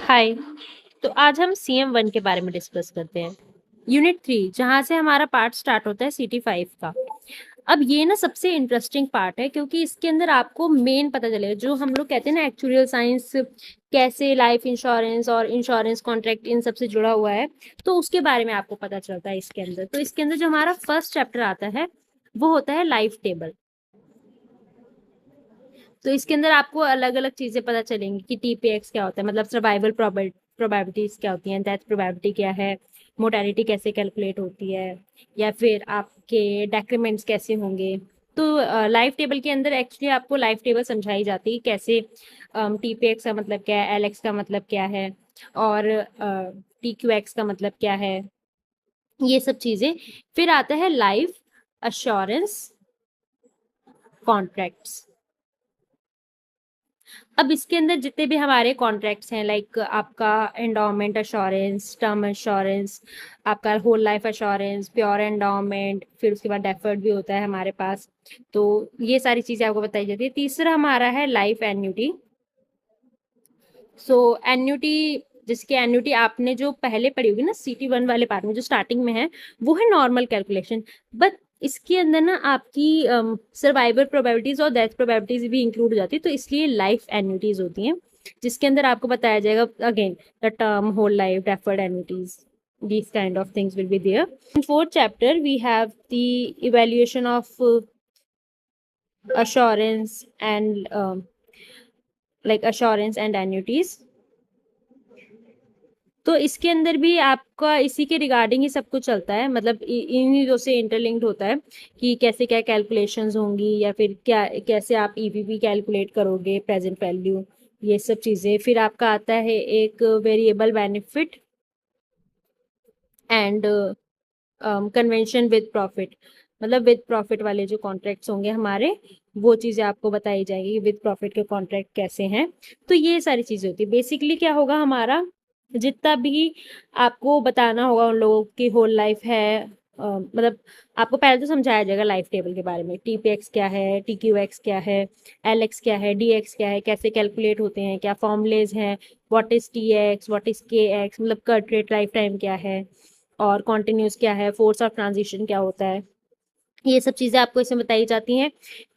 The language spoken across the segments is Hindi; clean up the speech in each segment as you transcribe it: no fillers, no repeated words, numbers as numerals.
हाय। तो आज हम CM1 के बारे में डिस्कस करते हैं। यूनिट 3 जहाँ से हमारा पार्ट स्टार्ट होता है CT5 का। अब ये ना सबसे इंटरेस्टिंग पार्ट है क्योंकि इसके अंदर आपको मेन पता चलेगा जो हम लोग कहते हैं ना एक्चुअल साइंस, कैसे लाइफ इंश्योरेंस और इंश्योरेंस कॉन्ट्रैक्ट इन सब से जुड़ा हुआ है, तो उसके बारे में आपको पता चलता है इसके अंदर। तो इसके अंदर जो हमारा फर्स्ट चैप्टर आता है वो होता है लाइफ टेबल। तो इसके अंदर आपको अलग अलग चीजें पता चलेंगी कि TPX क्या होता है, मतलब सर्वाइवल प्रोबेबिलिटीज क्या होती हैं, डेथ प्रोबेबिलिटी क्या है, मोर्टेलिटी कैसे कैलकुलेट होती है, या फिर आपके डेक्रीमेंट्स कैसे होंगे। तो लाइफ टेबल के अंदर एक्चुअली आपको लाइफ टेबल समझाई जाती है कैसे TPX का मतलब क्या है, LX का मतलब क्या है, और TQX का मतलब क्या है, ये सब चीजें। फिर आता है लाइफ अश्योरेंस कॉन्ट्रैक्ट्स। अब इसके अंदर जितने भी हमारे कॉन्ट्रैक्ट्स हैं, लाइक आपका एंडोमेंट अश्योरेंस, टर्म अश्योरेंस, आपका whole life assurance, pure endowment, फिर उसके बाद डेफर्ड भी होता है हमारे पास। तो ये सारी चीजें आपको बताई जाती है। तीसरा हमारा है लाइफ एन्युटी। सो एन्युटी, जिसकी एन्युटी आपने जो पहले पढ़ी होगी ना CT1 वाले पार्ट में, जो स्टार्टिंग में है, वो है नॉर्मल कैलकुलेशन। बट इसके अंदर ना आपकी सर्वाइवल प्रोबेबिलिटीज और डेथ प्रोबेबिलिटीज भी इंक्लूड हो जाती है, तो इसलिए लाइफ एन्युटीज होती हैं, जिसके अंदर आपको बताया जाएगा again the term whole life, deferred annuities, these kind of things will be there. In fourth chapter we have the evaluation of assurance and like assurance and annuities. तो इसके अंदर भी आपका इसी के रिगार्डिंग ही सब कुछ चलता है, मतलब इन्हीं दो से इंटरलिंक्ड होता है कि कैसे क्या कैलकुलेशंस होंगी, या फिर क्या कैसे आप EVP कैलकुलेट करोगे, प्रेजेंट वैल्यू, ये सब चीज़ें। फिर आपका आता है एक variable benefit and convention with profit, मतलब विद प्रॉफिट वाले जो कॉन्ट्रैक्ट्स होंगे हमारे, वो चीज़ें आपको बताई जाएगी कि विद प्रॉफिट के कॉन्ट्रैक्ट कैसे हैं। तो ये सारी चीज़ें होती है। बेसिकली क्या होगा हमारा, जितना भी आपको बताना होगा उन लोगों की होल लाइफ है, मतलब आपको पहले तो समझाया जाएगा लाइफ टेबल के बारे में, TPX क्या है, TQX क्या है, LX क्या है, DX क्या है, कैसे कैलकुलेट होते हैं, क्या फॉर्मूलेज हैं, what is TX, what is KX, मतलब कट रेट लाइफ टाइम क्या है, और कॉन्टिन्यूस क्या है, फोर्स ऑफ ट्रांजिशन क्या होता है, ये सब चीज़ें आपको इसमें बताई जाती हैं।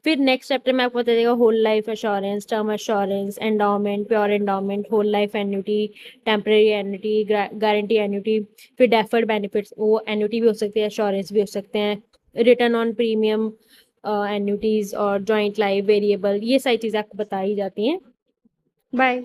फिर नेक्स्ट चैप्टर में आपको बता देगा whole life assurance, term assurance, endowment, pure endowment, whole life annuity, temporary annuity, guarantee annuity, फिर डेफर्ड बेनिफिट्स, वो एन्युटी भी हो सकती है, एश्योरेंस भी हो सकते हैं, रिटर्न ऑन प्रीमियम एन्युटीज, और जॉइंट लाइफ वेरिएबल, ये सारी चीज़ें आपको बताई जाती हैं। बाय।